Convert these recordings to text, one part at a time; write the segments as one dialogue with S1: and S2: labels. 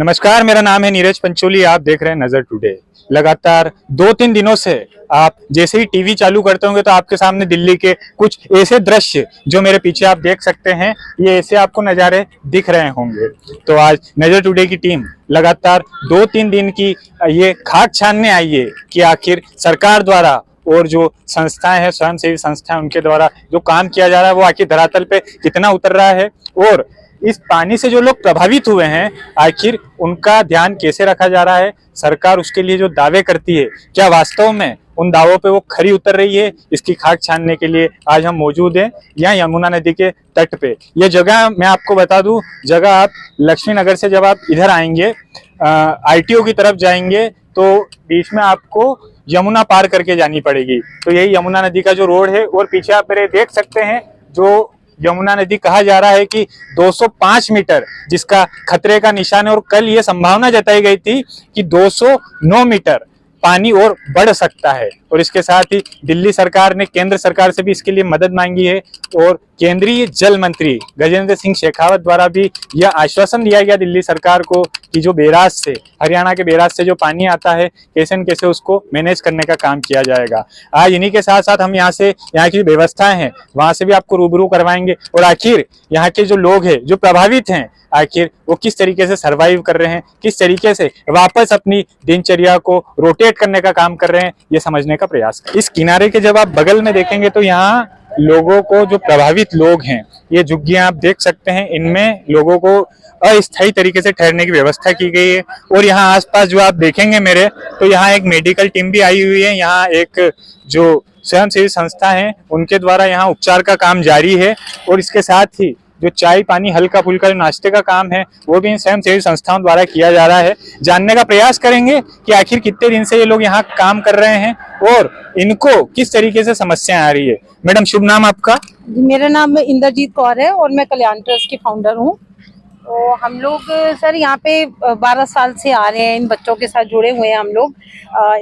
S1: नमस्कार, मेरा नाम है नीरज पंचोली। आप देख रहे हैं नजर टुडे। लगातार 2-3 दिनों से आप जैसे ही टीवी चालू करते होंगे तो आपके सामने दिल्ली के कुछ ऐसे दृश्य जो मेरे पीछे आप देख सकते हैं, ये ऐसे आपको नज़ारे दिख रहे होंगे। तो आज नजर टुडे की टीम लगातार 2-3 दिन की ये खाक छानने आई है कि आखिर सरकार द्वारा और जो संस्थाएं हैं, स्वयंसेवी संस्थाएं, उनके द्वारा जो काम किया जा रहा है वो आखिर धरातल पे कितना उतर रहा है और इस पानी से जो लोग प्रभावित हुए हैं आखिर उनका ध्यान कैसे रखा जा रहा है। सरकार उसके लिए जो दावे करती है, क्या वास्तव में उन दावों पे वो खरी उतर रही है? इसकी खाक छानने के लिए आज हम मौजूद हैं यहाँ यमुना नदी के तट पे। ये जगह मैं आपको बता दूं, जगह आप लक्ष्मी नगर से जब आप इधर आएंगे, ITO की तरफ जाएंगे तो बीच में आपको यमुना पार करके जानी पड़ेगी। तो यही यमुना नदी का जो रोड है और पीछे आप मेरे देख सकते हैं जो यमुना नदी कहा जा रहा है कि 205 मीटर जिसका खतरे का निशान है, और कल ये संभावना जताई गई थी कि 209 मीटर पानी और बढ़ सकता है। और इसके साथ ही दिल्ली सरकार ने केंद्र सरकार से भी इसके लिए मदद मांगी है और केंद्रीय जल मंत्री गजेंद्र सिंह शेखावत द्वारा भी यह आश्वासन दिया गया दिल्ली सरकार को कि जो बैराज से, हरियाणा के बैराज से जो पानी आता है, कैसे न कैसे उसको मैनेज करने का काम किया जाएगा। आज इन्हीं के साथ साथ हम यहाँ की व्यवस्थाएं हैं वहां से भी आपको रूबरू करवाएंगे और आखिर यहाँ के जो लोग हैं जो प्रभावित हैं आखिर वो किस तरीके से सरवाइव कर रहे हैं, किस तरीके से वापस अपनी दिनचर्या को रोटेट करने का काम कर रहे हैं, ये समझने का प्रयास करें। इस किनारे के जब आप बगल में देखेंगे तो यहाँ लोगों को, जो प्रभावित लोग हैं, ये झुग्गियां आप देख सकते हैं, इनमें लोगों को अस्थायी तरीके से ठहरने की व्यवस्था की गई है। और यहाँ आसपास जो आप देखेंगे मेरे, तो यहाँ एक मेडिकल टीम भी आई हुई है। यहाँ एक जो स्वयंसेवी संस्था है उनके द्वारा यहाँ उपचार का काम जारी है और इसके साथ ही जो चाय पानी हल्का फुल्का जो नाश्ते का काम है वो भी इन स्वयंसेवी संस्थाओं द्वारा किया जा रहा है। जानने का प्रयास करेंगे कि आखिर कितने दिन से ये लोग यहाँ काम कर रहे हैं और इनको किस तरीके से समस्याएं आ रही है। मैडम, शुभ नाम आपका?
S2: मेरा नाम इंद्रजीत कौर है और मैं कल्याण ट्रस्ट की फाउंडर हूँ। तो हम लोग सर यहाँ पे 12 साल से आ रहे हैं, इन बच्चों के साथ जुड़े हुए हैं हम लोग।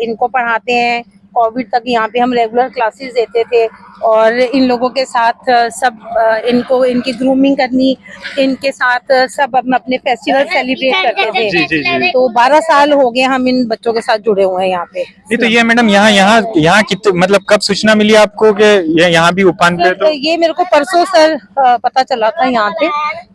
S2: इनको पढ़ाते हैं, कोविड तक यहाँ पे हम रेगुलर क्लासेस देते थे और इन लोगों के साथ सब इनको इनकी ग्रूमिंग करनी, इनके साथ सब अपने फेस्टिवल सेलिब्रेट करते थे।
S1: जी।
S2: तो 12 साल हो गए हम इन बच्चों के साथ जुड़े हुए हैं यहाँ पे।
S1: नहीं तो ये मैडम यहाँ कितने, मतलब कब सूचना मिली आपको कि ये यहाँ भी उफान पे? तो
S2: ये मेरे को परसों सर पता चला था यहाँ पे,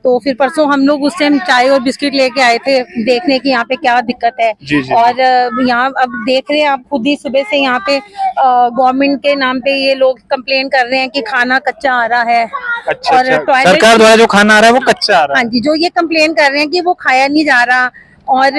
S2: तो फिर परसों हम लोग उस टाइम चाय और बिस्किट लेके आए थे देखने की यहाँ पे क्या दिक्कत है।
S1: जी।
S2: और यहाँ अब देख रहे हैं आप खुद ही, सुबह से यहाँ पे गवर्नमेंट के नाम पे ये लोग कंप्लेन कर रहे हैं कि खाना कच्चा आ रहा है।
S1: अच्छा,
S2: और टॉयलेट,
S1: सरकार द्वारा जो खाना आ रहा है वो कच्चा आ रहा है।
S2: हाँ जी, जो ये कंप्लेन कर रहे हैं कि वो खाया नहीं जा रहा और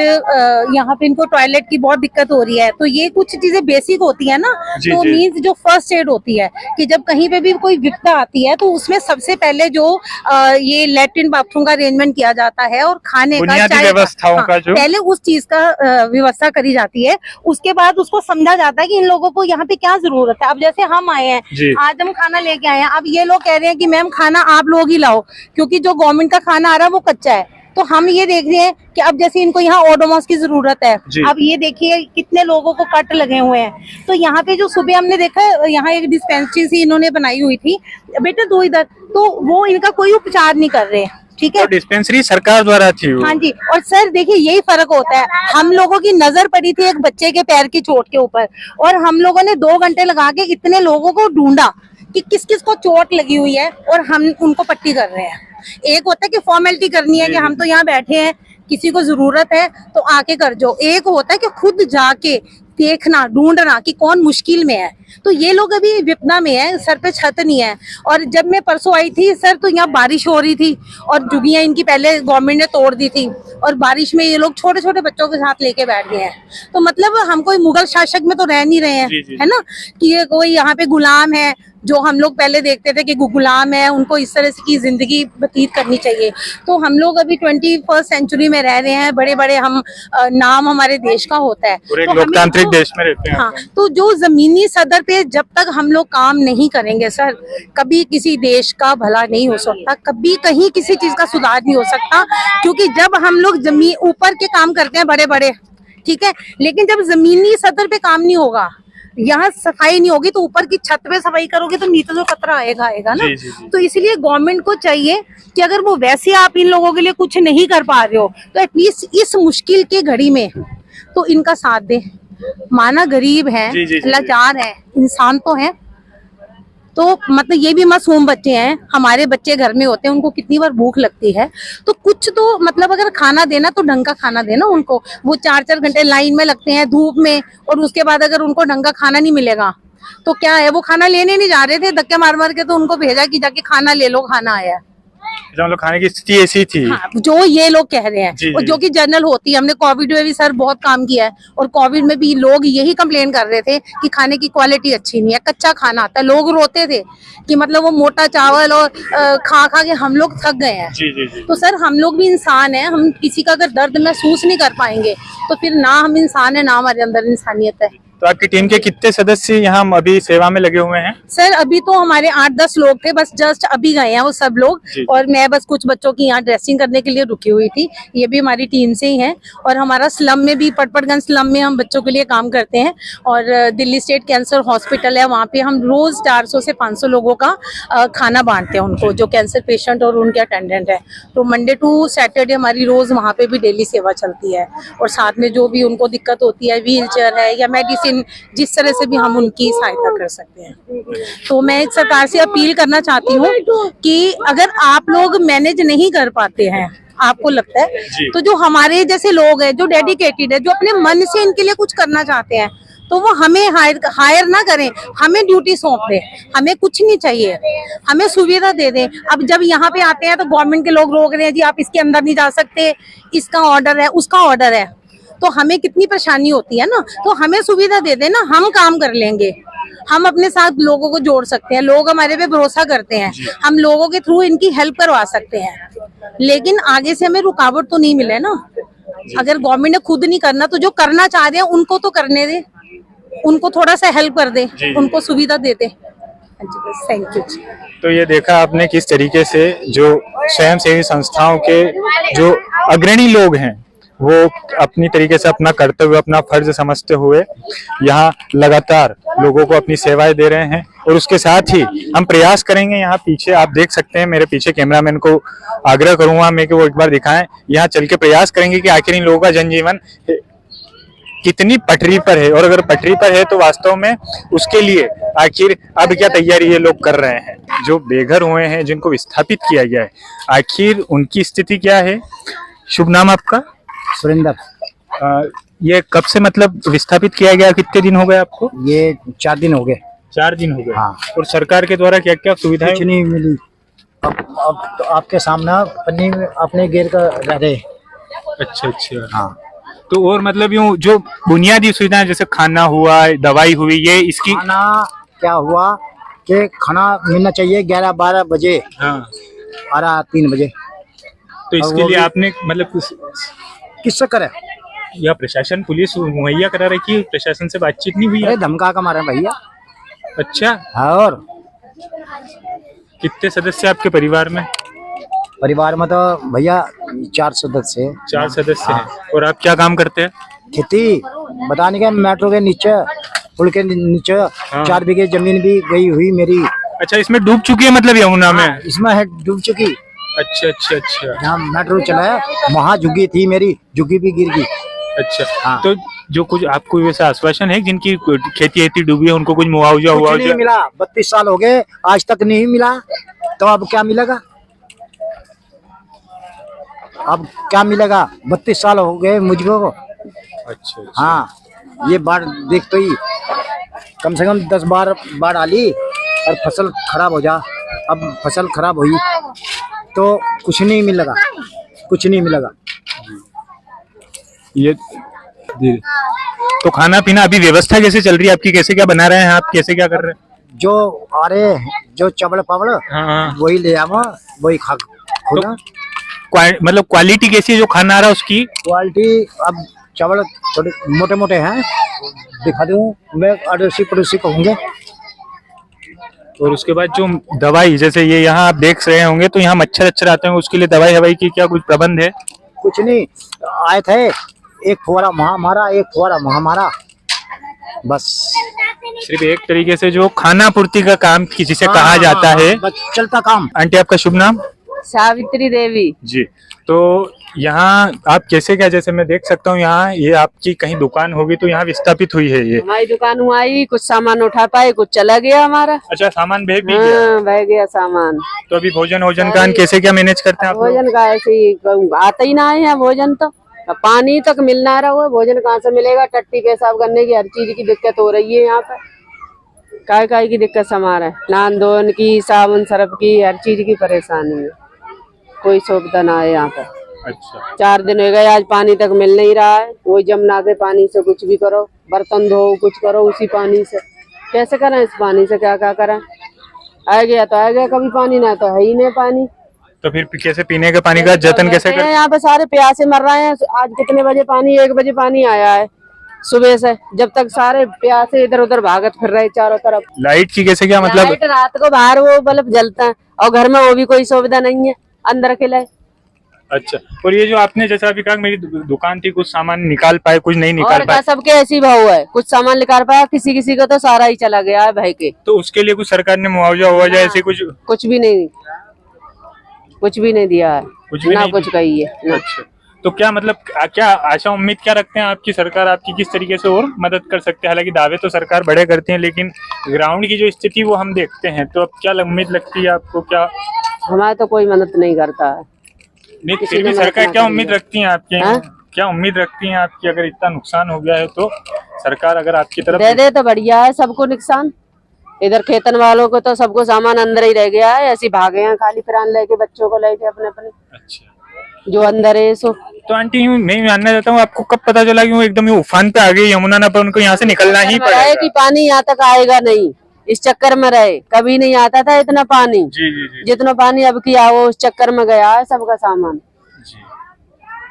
S2: यहाँ पे इनको टॉयलेट की बहुत दिक्कत हो रही है। तो ये कुछ चीजें बेसिक होती है ना, तो मीन्स जो फर्स्ट एड होती है कि जब कहीं पे भी कोई विपदा आती है तो उसमें सबसे पहले जो ये लैट्रिन बाथरूम का अरेंजमेंट किया जाता है और खाने का, चाय
S1: व्यवस्थाओं का जो
S2: पहले उस चीज का व्यवस्था करी जाती है। उसके बाद उसको समझा जाता है कि इन लोगों को यहाँ पे क्या जरूरत है। अब जैसे हम आए हैं, आज हम खाना लेके आए हैं, अब ये लोग कह रहे हैं कि मैम खाना आप लोग ही लाओ क्योंकि जो गवर्नमेंट का खाना आ रहा है वो कच्चा है। तो हम ये देख रहे हैं कि अब जैसे इनको यहाँ ओडोमॉस की जरूरत है, अब ये देखिए कितने लोगों को कट लगे हुए हैं। तो यहाँ पे जो सुबह हमने देखा, यहाँ एक डिस्पेंसरी सी इन्होंने बनाई हुई थी, बेटा दो इधर, तो वो इनका कोई उपचार नहीं कर रहे हैं। ठीक है,
S1: तो डिस्पेंसरी सरकार द्वारा थी वो।
S2: हाँ जी। और सर देखिए यही फर्क होता है, हम लोगों की नजर पड़ी थी एक बच्चे के पैर की चोट के ऊपर और हम लोगों ने 2 घंटे लगा के इतने लोगों को ढूंढा कि किस किस को चोट लगी हुई है और हम उनको पट्टी कर रहे हैं। एक होता है कि फॉर्मेलिटी करनी है कि हम तो यहाँ बैठे हैं, किसी को जरूरत है तो आके कर जो। एक होता है कि खुद जाके देखना, ढूंढना कि कौन मुश्किल में है। तो ये लोग अभी विपदा में है, सर पे छत नहीं है। और जब मैं परसों आई थी सर तो यहाँ बारिश हो रही थी और जुगियां इनकी पहले गवर्नमेंट ने तोड़ दी थी और बारिश में ये लोग छोटे छोटे बच्चों के साथ लेके बैठ गए हैं। तो मतलब हम कोई मुगल शासक में तो रह नहीं रहे हैं, है ना, कि ये कोई यहाँ पे गुलाम है। जो हम लोग पहले देखते थे कि गुलाम है, उनको इस तरह की जिंदगी व्यतीत करनी चाहिए। तो हम लोग अभी 21st सेंचुरी में रह रहे हैं, बड़े बड़े हम नाम हमारे देश का होता है,
S1: तो लोकतांत्रिक देश में रहते हैं।
S2: हाँ, तो जो जमीनी सदर पे जब तक हम लोग काम नहीं करेंगे सर, कभी किसी देश का भला नहीं हो सकता, कभी कहीं किसी चीज का सुधार नहीं हो सकता। क्योंकि जब हम लोग जमीन ऊपर के काम करते हैं बड़े बड़े, ठीक है, लेकिन जब जमीनी सतह पे काम नहीं होगा यहाँ सफाई नहीं होगी तो ऊपर की छत पे सफाई करोगे तो नीचे जो कचरा आएगा आएगा ना।
S1: जी, जी, जी।
S2: तो इसलिए गवर्नमेंट को चाहिए कि अगर वो वैसे आप इन लोगों के लिए कुछ नहीं कर पा रहे हो तो एटलीस्ट इस मुश्किल के घड़ी में तो इनका साथ दे। माना गरीब है,
S1: जी, जी, जी,
S2: लाचार है, इंसान तो है, तो मतलब ये भी मासूम बच्चे हैं, हमारे बच्चे घर में होते हैं, उनको कितनी बार भूख लगती है, तो कुछ तो मतलब अगर खाना देना तो ढंग का खाना देना उनको। वो 4-4 घंटे लाइन में लगते हैं धूप में, और उसके बाद अगर उनको ढंग का खाना नहीं मिलेगा तो क्या है, वो खाना लेने नहीं जा रहे थे, धक्के मार मार के तो उनको भेजा कि जाके खाना ले लो, खाना आया है।
S1: हम लोग खाने की स्थिति ऐसी थी।
S2: हाँ, जो ये लोग कह रहे हैं
S1: जी,
S2: और
S1: जी।
S2: जो कि जनरल होती है, हमने कोविड में भी सर बहुत काम किया है, और कोविड में भी लोग यही कंप्लेन कर रहे थे कि खाने की क्वालिटी अच्छी नहीं है, कच्चा खाना आता है। लोग रोते थे कि मतलब वो मोटा चावल और खा खा के हम लोग थक गए हैं।
S1: जी, जी, जी।
S2: तो सर हम लोग भी इंसान हैं, हम किसी का अगर दर्द महसूस नहीं कर पाएंगे तो फिर ना हम इंसान है ना हमारे अंदर इंसानियत है।
S1: तो आपकी टीम के कितने सदस्य यहाँ अभी सेवा में लगे हुए हैं?
S2: सर अभी तो हमारे 8-10 लोग थे, बस जस्ट अभी गए हैं वो सब लोग,
S1: जी।
S2: और मैं बस कुछ बच्चों की यहाँ ड्रेसिंग करने के लिए रुकी हुई थी। ये भी हमारी टीम से ही है, और हमारा स्लम में भी, पटपटगंज स्लम में हम बच्चों के लिए काम करते हैं, और दिल्ली स्टेट कैंसर हॉस्पिटल है, वहाँ पे हम रोज 400 से 500 लोगों का खाना बांटते हैं उनको, जो कैंसर पेशेंट और उनके अटेंडेंट है। तो मंडे टू सैटरडे हमारी रोज वहाँ पे भी डेली सेवा चलती है, और साथ में जो भी उनको दिक्कत होती है, व्हील चेयर है या मेडिसिन, जिस तरह से भी हम उनकी सहायता कर सकते हैं। तो मैं सरकार से अपील करना चाहती हूँ कि अगर आप लोग मैनेज नहीं कर पाते हैं, आपको लगता है, तो जो हमारे जैसे लोग हैं, जो डेडिकेटेड है, जो अपने मन से इनके लिए कुछ करना चाहते हैं, तो वो हमें हायर ना करें, हमें ड्यूटी सौंप दें। हमें कुछ नहीं चाहिए, हमें सुविधा दे दें। अब जब यहाँ पे आते हैं तो गवर्नमेंट के लोग रोक रहे हैं, जी आप इसके अंदर नहीं जा सकते, इसका ऑर्डर है, उसका ऑर्डर है, तो हमें कितनी परेशानी होती है ना। तो हमें सुविधा दे देना, हम काम कर लेंगे, हम अपने साथ लोगों को जोड़ सकते हैं, लोग हमारे पे भरोसा करते हैं, हम लोगों के थ्रू इनकी हेल्प करवा सकते हैं। लेकिन आगे से हमें रुकावट तो नहीं मिले ना। अगर गवर्नमेंट ने खुद नहीं करना तो जो करना चाह रहे हैं उनको तो करने दे, उनको थोड़ा सा हेल्प कर दे, उनको सुविधा दे दे। Thank you.
S1: तो ये देखा आपने किस तरीके से जो स्वयंसेवी संस्थाओं के जो अग्रणी लोग हैं वो अपनी तरीके से अपना कर्तव्य, अपना फर्ज समझते हुए यहाँ लगातार लोगों को अपनी सेवाएं दे रहे हैं। और उसके साथ ही हम प्रयास करेंगे, यहाँ पीछे आप देख सकते हैं, मेरे पीछे कैमरामैन को आग्रह करूंगा मैं कि वो एक बार दिखाएं, यहाँ चल के प्रयास करेंगे कि आखिर इन लोगों का जनजीवन कितनी पटरी पर है, और अगर पटरी पर है तो वास्तव में उसके लिए आखिर अब क्या तैयारी ये लोग कर रहे हैं। जो बेघर हुए हैं, जिनको विस्थापित किया गया है, आखिर उनकी स्थिति क्या है। शुभ नाम आपका?
S3: सुरेंद्र।
S1: ये कब से मतलब विस्थापित किया गया, कितने दिन हो गए आपको?
S3: ये 4 दिन हो गए।
S1: 4 दिन हो गए।
S3: हाँ।
S1: और सरकार के द्वारा क्या क्या सुविधाएं?
S3: कुछ नहीं मिली। अब तो आपके सामने पन्नी में अपने घेर का रह रहे।
S1: अच्छा अच्छा।
S3: हाँ।
S1: तो और मतलब यूँ जो बुनियादी सुविधाएं जैसे खाना हुआ, दवाई हुई, ये इसकी
S3: खाना क्या हुआ कि खाना मिलना चाहिए 11-12 बजे,
S1: हाँ।
S3: 3 बजे।
S1: तो इसके
S3: वो
S1: लिए
S3: भी-
S1: आपने मतलब
S3: किससे करे?
S1: या प्रशासन, पुलिस मुहैया करा रखी है, प्रशासन से बातचीत नहीं हुई
S3: अरे
S1: है?
S3: धमका का मारे भैया।
S1: अच्छा।
S3: और
S1: कितने सदस्य आपके परिवार में?
S3: परिवार में तो भैया 4 सदस्य है।
S1: 4 सदस्य हैं। और आप क्या काम करते हैं?
S3: खेती बताने के, मेट्रो के नीचे, पुल के नीचे 4 बीघे जमीन भी गई हुई मेरी।
S1: अच्छा, इसमें डूब चुकी है मतलब यमुना में?
S3: इसमें है डूब चुकी।
S1: अच्छा अच्छा अच्छा
S3: जहाँ मेट्रो चला है वहाँ झुग्गी थी मेरी, झुग्गी भी गिर गई।
S1: अच्छा।
S3: हाँ।
S1: तो जो कुछ आपको वैसा आश्वासन है जिनकी खेती एती डूबी है उनको कुछ मुआवजा
S3: कुछ
S1: हुआ?
S3: नहीं मिला, 32 साल हो गए आज तक नहीं मिला, तो अब क्या मिलेगा? अब क्या मिलेगा? 32 साल हो गए मुझको।
S1: अच्छा।
S3: हाँ, ये बाढ़ देख तो ही कम से कम 10 बार बाढ़ आली और फसल खराब हो जा। अब फसल खराब हुई तो कुछ नहीं मिलेगा, कुछ नहीं मिलेगा।
S1: ये तो खाना पीना अभी व्यवस्था कैसे चल रही है आपकी? कैसे क्या बना रहे हैं आप, कैसे क्या कर रहे हैं?
S3: जो आ रहे जो चवड़ पावड़
S1: हाँ।
S3: वही ले आवा, वही खा खुदा।
S1: मतलब क्वालिटी कैसी है जो खाना आ रहा है उसकी?
S3: क्वालिटी अब चावल थोड़े मोटे मोटे हैं, दिखा दूं मैं, अड़ोसी पड़ोसी कहूँगे।
S1: और उसके बाद जो दवाई, जैसे ये यहाँ आप देख रहे होंगे तो यहाँ मच्छर अच्छर आते हैं, उसके लिए दवाई हवाई की क्या कुछ प्रबंध है?
S3: कुछ नहीं, आए थे, एक फुहारा वहाँ मारा, एक फुहारा वहाँ मारा, बस।
S1: सिर्फ एक तरीके से जो खाना पूर्ति का काम जिसे कहा जाता है।
S3: बस चलता काम।
S1: आंटी आपका शुभ नाम?
S4: सावित्री देवी।
S1: जी। तो यहाँ आप कैसे क्या, जैसे मैं देख सकता हूँ यहाँ ये आपकी कहीं दुकान होगी तो यहाँ विस्थापित हुई है ये?
S4: हमारी दुकान हुआ आई, कुछ सामान उठा पाए, कुछ चला गया हमारा।
S1: अच्छा, सामान बह भी गया?
S4: हाँ, बह गया सामान।
S1: तो अभी भोजन का कैसे क्या मैनेज करते हैं आप लोग?
S4: भोजन का ऐसे ही आता ही ना है यहाँ भोजन, तो पानी तक मिलना रहा है, भोजन कहाँ से मिलेगा? टट्टी पेशाब करने की हर चीज की दिक्कत हो रही है यहाँ पर। काय की दिक्कत समा रहा है, नहान धोन की, साबुन सरफ की, हर चीज की परेशानी है, कोई सुविधा ना है यहाँ पर।
S1: अच्छा।
S4: 4 दिन हो गए, आज पानी तक मिल नहीं रहा है। वही जमुना के पानी से कुछ भी करो, बर्तन धो, कुछ करो उसी पानी से। कैसे करें इस पानी से, क्या क्या करें? आ गया तो आ गया कभी पानी, ना तो है ही नहीं पानी।
S1: तो फिर कैसे पीने के पानी का जतन कैसे करते हैं?
S4: यहाँ पे सारे प्यासे मर रहे हैं। आज कितने बजे पानी? 1 बजे पानी आया है सुबह से, जब तक सारे प्यासे इधर उधर भागत फिर रहे चारों तरफ।
S1: लाइट की कैसे क्या मतलब?
S4: लाइट रात को बाहर वो बल्ब जलता है और घर में वो भी कोई सुविधा नहीं है अंदर के लिए।
S1: अच्छा। और ये जो आपने जैसा अभी कहा मेरी दुकान थी, कुछ सामान निकाल पाए, कुछ नहीं निकाल
S4: और
S1: पाए?
S4: सबके ऐसी भाव है, कुछ सामान निकाल पाया, किसी किसी का तो सारा ही चला गया है भाई के।
S1: तो उसके लिए कुछ सरकार ने मुआवजा हुआ जाए ऐसे कुछ?
S4: कुछ भी नहीं दिया है,
S1: कुछ भी
S4: ना
S1: नहीं
S4: कुछ कही है ना।
S1: अच्छा। तो क्या मतलब क्या आशा उम्मीद क्या रखते हैं आपकी सरकार आपकी किस तरीके से और मदद कर सकते हैं? हालांकि दावे तो सरकार बड़े करती है, लेकिन ग्राउंड की जो स्थिति वो हम देखते हैं, तो अब क्या उम्मीद लगती है आपको? क्या
S4: हमारे तो कोई मदद नहीं करता है।
S1: नहीं,
S4: किसी
S1: फिर भी
S4: ने
S1: सरकार
S4: मदद
S1: क्या
S4: ना
S1: उम्मीद
S4: करी है।
S1: रखती है आपके?
S4: हाँ?
S1: क्या उम्मीद रखती हैं आपकी अगर इतना नुकसान हो गया है तो सरकार अगर आपकी तरफ
S4: दे दे तो बढ़िया है, सबको नुकसान। इधर खेतन वालों को तो सबको सामान अंदर ही रह गया है, ऐसे भागे हैं खाली प्राण लेके, बच्चों को लेके अपने अपने।
S1: अच्छा।
S4: जो अंदर है सो।
S1: तो आंटी मैं जानना चाहता हूँ आपको कब पता चला कि वो एकदम ही उफान पे आ गई यमुना ना, पर उनको यहाँ से निकलना ही
S4: रहे
S1: पड़ेगा?
S4: कि पानी यहाँ तक आएगा नहीं, इस चक्कर में रहे। कभी नहीं आता था इतना पानी,
S1: जी जी जी
S4: जितना पानी अब किया वो उस चक्कर में गया है सबका सामान।
S1: जी।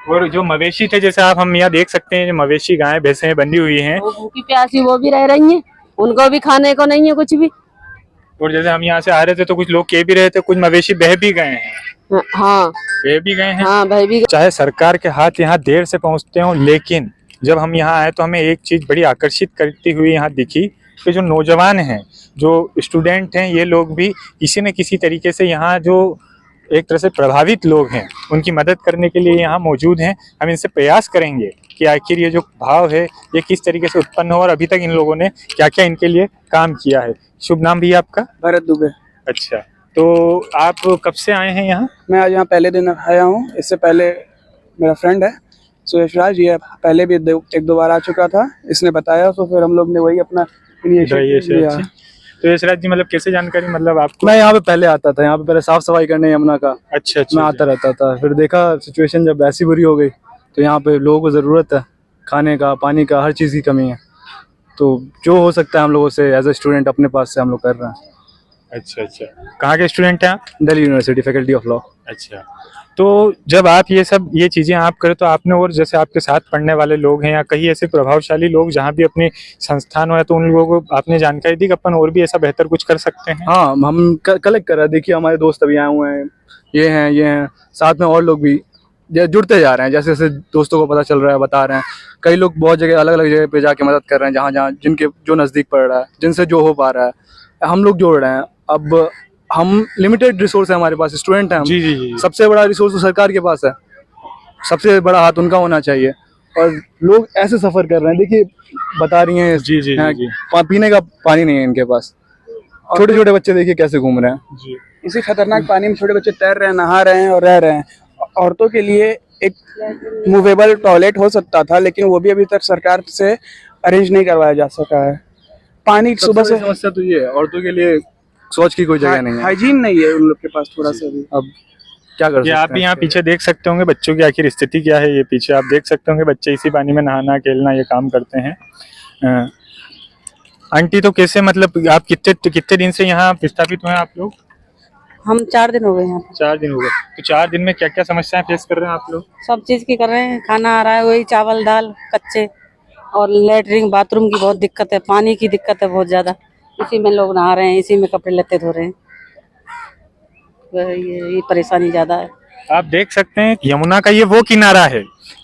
S1: और जो मवेशी थे, जैसे आप हम यहाँ देख सकते हैं, जो मवेशी गाय भैंसे बंधी हुई हैं,
S4: वो भूखी प्यासी वो भी रह रही हैं, उनको भी खाने को नहीं है कुछ भी।
S1: और जैसे हम यहाँ से आ रहे थे तो कुछ लोग कह भी रहे थे कुछ मवेशी बह भी गए हैं।
S4: हाँ
S1: बह भी गए हैं।
S4: हाँ भाई भी।
S1: चाहे सरकार के हाथ यहाँ देर से पहुँचते हों, लेकिन जब हम यहाँ आए तो हमें एक चीज बड़ी आकर्षित करती हुई यहाँ दिखी कि जो नौजवान हैं, जो स्टूडेंट हैं, ये लोग भी किसी न किसी तरीके से यहाँ जो एक तरह से प्रभावित लोग हैं उनकी मदद करने के लिए यहाँ मौजूद हैं। हम इनसे प्रयास करेंगे कि आखिर ये जो भाव है ये किस तरीके से उत्पन्न हो और अभी तक इन लोगों ने क्या क्या इनके लिए काम किया है। शुभ नाम भी आपका?
S5: भरत दुबे।
S1: अच्छा, तो आप कब से आए हैं यहाँ?
S5: मैं आज यहाँ पहले दिन आया हूँ। इससे पहले मेरा फ्रेंड है सुरेश राज, ये पहले भी 1-2 बार आ चुका था, इसने बताया, तो फिर हम लोग ने वही अपना इनिशिएटिव लिया।
S1: तो यशराज जी मतलब कैसे जानकारी मतलब आपको?
S6: मैं यहाँ पे पहले आता था, यहाँ पे पहले साफ सफाई करने यमुना का
S1: अच्छा
S6: मैं आता रहता था। फिर देखा सिचुएशन जब ऐसी बुरी हो गई तो यहाँ पे लोगों को ज़रूरत है खाने का, पानी का, हर चीज़ की कमी है। तो जो हो सकता है हम लोगों से एज ए स्टूडेंट अपने पास से हम लोग कर रहे हैं।
S1: अच्छा अच्छा, कहाँ के स्टूडेंट हैं आप?
S6: Delhi university, faculty of law.
S1: अच्छा, तो जब आप ये चीजें आप करें तो आपने और जैसे आपके साथ पढ़ने वाले लोग हैं या कई ऐसे प्रभावशाली लोग जहाँ भी अपने संस्थान हो तो उन लोगों को आपने जानकारी दी कि अपन और भी ऐसा बेहतर कुछ कर सकते हैं?
S6: हाँ, हम कलेक्ट कर रहे हैं। देखिए हमारे दोस्त अभी आए हुए हैं, ये हैं, साथ में और लोग भी जुड़ते जा रहे हैं। जैसे जैसे दोस्तों को पता चल रहा है बता रहे हैं। कई लोग बहुत जगह अलग अलग जगह पे जाके मदद कर रहे हैं, जहाँ जहाँ जिनके जो नज़दीक पड़ रहा है, जिनसे जो हो पा रहा है हम लोग जोड़ रहे हैं। अब हम लिमिटेड रिसोर्स है हमारे पास, स्टूडेंट हैं हम।
S1: जी जी जी।
S6: सबसे बड़ा रिसोर्स तो सरकार के पास है, सबसे बड़ा हाथ उनका होना चाहिए। और लोग ऐसे सफर कर रहे हैं, देखिए बता रही हैं
S1: जी जी जी, जी।
S6: पीने का पानी नहीं है इनके पास। छोटे छोटे बच्चे देखिए कैसे घूम रहे हैं
S1: जी।
S5: इसी खतरनाक पानी में छोटे बच्चे तैर रहे हैं, नहा रहे हैं और रह रहे हैं। औरतों के लिए एक मूवेबल टॉयलेट हो सकता था, लेकिन वो भी अभी तक सरकार से अरेंज नहीं करवाया जा सका है। पानी सुबह से
S6: समस्या तो ये है, औरतों के लिए सोच की कोई जगह नहीं है।
S5: हाइजीन नहीं है उन लोग के पास थोड़ा सा भी।
S6: अब क्या कर सकते हैं?
S1: आप भी यहाँ पीछे देख सकते होंगे बच्चों की आखिर स्थिति क्या है। ये पीछे आप देख सकते होंगे बच्चे इसी पानी में नहाना खेलना ये काम करते हैं। आंटी तो कैसे मतलब आप कितने दिन से यहाँ विस्थापित हुए हैं आप लोग?
S7: हम 4 दिन हो गए यहाँ।
S1: 4 दिन हो गए। तो 4 दिन में क्या क्या समस्याएं फेस कर रहे हैं आप लोग?
S7: सब चीज की कर रहे हैं, खाना आ रहा है वही चावल दाल कच्चे, और लेटरिन बाथरूम की बहुत दिक्कत है, पानी की दिक्कत है बहुत ज्यादा। इसी में लोग नहा रहे हैं, इसी में कपड़े लत्ते धो रहे हैं। ये परेशानी ज्यादा है।
S1: आप देख सकते हैं यमुना का ये वो किनारा है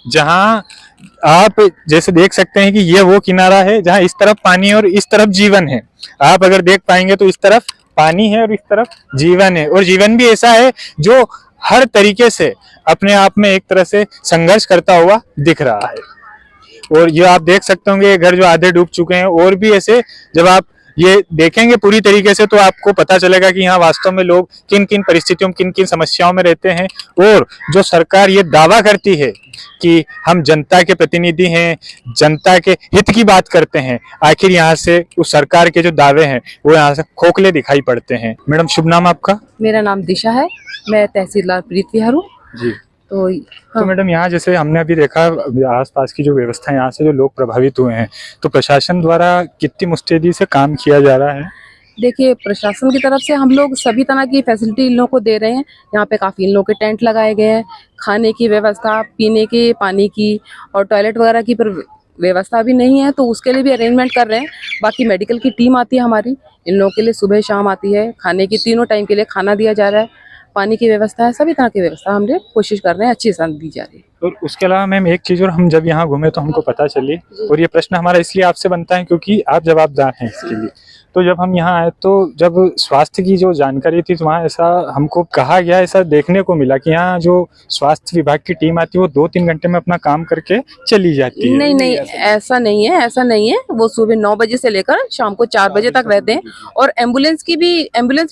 S1: जहां आप जैसे देख सकते हैं कि ये वो किनारा है जहां इस तरफ पानी और इस तरफ जीवन है। आप अगर देख पाएंगे तो इस तरफ पानी है और इस तरफ जीवन है, और जीवन भी ऐसा है जो हर तरीके से अपने आप में एक तरह से संघर्ष करता हुआ दिख रहा है। और ये आप देख सकते होंगे ये घर जो आधे डूब चुके हैं, और भी ऐसे जब आप ये देखेंगे पूरी तरीके से तो आपको पता चलेगा कि यहाँ वास्तव में लोग किन किन परिस्थितियों में किन किन समस्याओं में रहते हैं। और जो सरकार ये दावा करती है कि हम जनता के प्रतिनिधि हैं, जनता के हित की बात करते हैं, आखिर यहाँ से उस सरकार के जो दावे हैं वो यहाँ से खोखले दिखाई पड़ते हैं। मैडम शुभ नाम आपका?
S8: मेरा नाम दिशा है, मैं तहसीलदार प्रीत विहार हूँ।
S1: जी।
S8: तो
S1: तो मैडम यहाँ जैसे हमने अभी देखा आसपास की जो व्यवस्था है, यहाँ से जो लोग प्रभावित हुए हैं, तो प्रशासन द्वारा कितनी मुस्तैदी से काम किया जा रहा है?
S8: देखिए, प्रशासन की तरफ से हम लोग सभी तरह की फैसिलिटी इन लोगों को दे रहे हैं। यहाँ पे काफ़ी इन लोगों के टेंट लगाए गए हैं, खाने की व्यवस्था, पीने के पानी की और टॉयलेट वगैरह की पर व्यवस्था भी नहीं है, तो उसके लिए भी अरेंजमेंट कर रहे हैं। बाकी मेडिकल की टीम आती है हमारी, इन लोगों के लिए सुबह शाम आती है, खाने की तीनों टाइम के लिए खाना दिया जा रहा है, पानी की व्यवस्था है, सभी तरह की व्यवस्था हम लोग कोशिश कर रहे हैं अच्छी से दी जा रही है।
S1: और उसके अलावा मैम एक चीज और, हम जब यहाँ घूमे तो हमको पता चली, और ये प्रश्न हमारा इसलिए आपसे बनता है क्योंकि आप जवाबदार हैं इसके लिए। तो जब हम यहाँ आए तो जब स्वास्थ्य की जो जानकारी थी तो वहाँ ऐसा हमको कहा गया, ऐसा देखने को मिला कि यहाँ जो स्वास्थ्य विभाग की टीम आती है वो 2-3 घंटे में अपना काम करके चली जाती है।
S8: नहीं, ऐसा नहीं है, ऐसा नहीं है। वो सुबह 9 बजे से लेकर शाम को 4 बजे तक रहते हैं, और एम्बुलेंस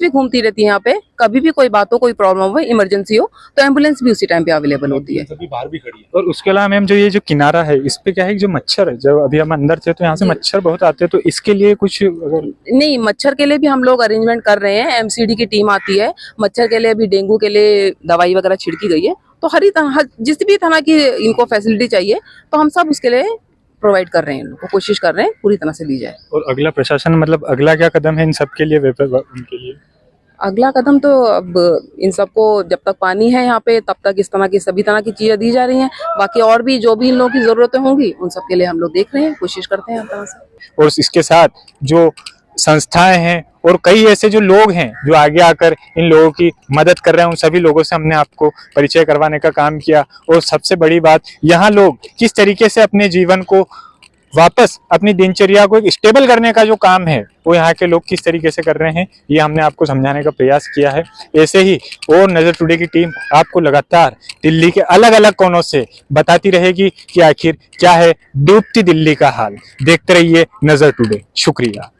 S8: भी घूमती रहती है यहाँ पे। कभी भी कोई बात हो, कोई प्रॉब्लम हो, इमरजेंसी हो, तो एम्बुलेंस भी उसी टाइम पे अवेलेबल होती है।
S6: बाहर भी खड़ी है।
S1: और उसके अलावा मैम जो ये जो किनारा है इस पे क्या है कि जो मच्छर है, जब अभी हम अंदर थे तो यहाँ से मच्छर बहुत आते हैं, तो इसके लिए कुछ अगर
S8: नहीं, मच्छर के लिए भी हम लोग अरेंजमेंट कर रहे हैं। एमसीडी की टीम आती है, मच्छर के लिए भी, डेंगू के लिए दवाई वगैरह छिड़की गई है। तो जिस भी तरह की इनको फैसिलिटी चाहिए तो हम सब उसके लिए प्रोवाइड कर रहे हैं, इनको कोशिश कर रहे हैं पूरी तरह से दी जाए।
S1: और अगला प्रशासन मतलब अगला क्या कदम है इन सब के लिए उनके लिए?
S8: अगला कदम तो अब इन सबको, जब तक पानी है यहाँ पे तब तक इस तरह की सभी तरह की चीजें दी जा रही हैं। बाकी और भी जो भी इन लोगों की जरूरतें होंगी उन सब के लिए हम लोग देख रहे हैं, कोशिश करते हैं हर तरह से।
S1: और इसके साथ जो संस्थाएं हैं और कई ऐसे जो लोग हैं जो आगे आकर इन लोगों की मदद कर रहे हैं, उन सभी लोगों से हमने आपको परिचय करवाने का काम किया। और सबसे बड़ी बात, यहाँ लोग किस तरीके से अपने जीवन को वापस, अपनी दिनचर्या को एक स्टेबल करने का जो काम है वो यहाँ के लोग किस तरीके से कर रहे हैं, ये हमने आपको समझाने का प्रयास किया है। ऐसे ही और नजर टुडे की टीम आपको लगातार दिल्ली के अलग अलग कोनों से बताती रहेगी कि आखिर क्या है डूबती दिल्ली का हाल। देखते रहिए नजर टुडे। शुक्रिया।